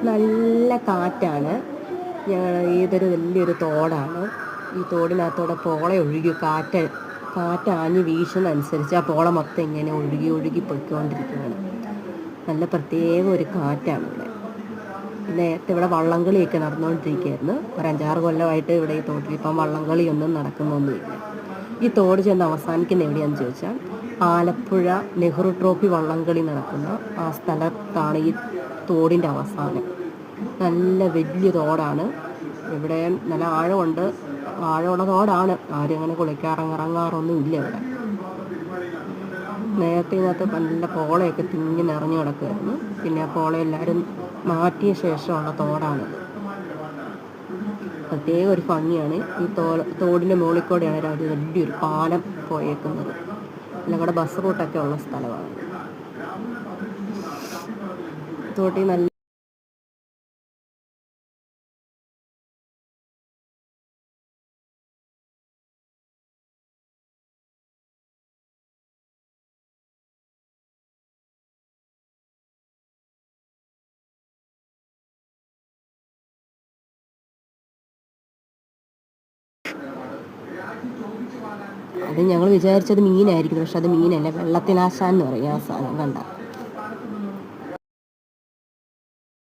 നല്ല കാറ്റാണ്. ഇതൊരു വലിയൊരു തോടാണ്. ഈ തോടിനകത്തൂടെ പോള ഒഴുകി കാറ്റാഞ്ഞ് വീശുന്നതനുസരിച്ച് ആ പോള മൊത്തം ഇങ്ങനെ ഒഴുകി ഒഴുകി പൊയ്ക്കൊണ്ടിരിക്കുകയാണ്. നല്ല പ്രത്യേക ഒരു കാറ്റാണ് ഇവിടെ. നേരത്തെ ഇവിടെ വള്ളംകളിയൊക്കെ നടന്നുകൊണ്ടിരിക്കുകയായിരുന്നു. ഒരു 5-6 കൊല്ലമായിട്ട് ഇവിടെ ഈ തോട്ടിൽ ഇപ്പം വള്ളംകളിയൊന്നും നടക്കുന്നൊന്നുമില്ല. ഈ തോട് ചെന്ന് അവസാനിക്കുന്ന എവിടെയാണെന്ന് ചോദിച്ചാൽ ആലപ്പുഴ നെഹ്റു ട്രോഫി വള്ളംകളി നടക്കുന്ന ആ സ്ഥലത്താണ് ഈ തോടിൻ്റെ അവസാനം. നല്ല വലിയ തോടാണ്. ഇവിടെ നല്ല ആഴമുള്ള തോടാണ്. ആരും അങ്ങനെ കുളിക്കാറിറങ്ങാറൊന്നും ഇല്ല ഇവിടെ. നേരത്തെ ഇതിനകത്ത് നല്ല പോളയൊക്കെ തിങ്ങി നിറഞ്ഞു കിടക്കുമായിരുന്നു. പിന്നെ ആ പോള എല്ലാവരും മാറ്റിയ ശേഷമുള്ള തോടാണത്. പ്രത്യേക ഒരു ഭംഗിയാണ്. ഈ തോടിൻ്റെ മുകളിൽ കൂടെയാണ് ഒരു വലിയൊരു പാലം പോയേക്കുന്നത്. എല്ലാം കൂടെ ബസ് റൂട്ടൊക്കെ ഉള്ള സ്ഥലമാണ്. തോട്ടിൽ നല്ല അത് ഞങ്ങൾ വിചാരിച്ചത് മീനായിരിക്കും. പക്ഷെ അത് മീനല്ല, വെള്ളത്തിലാശാൻ എന്ന് പറയും ആ സാധനം. കണ്ട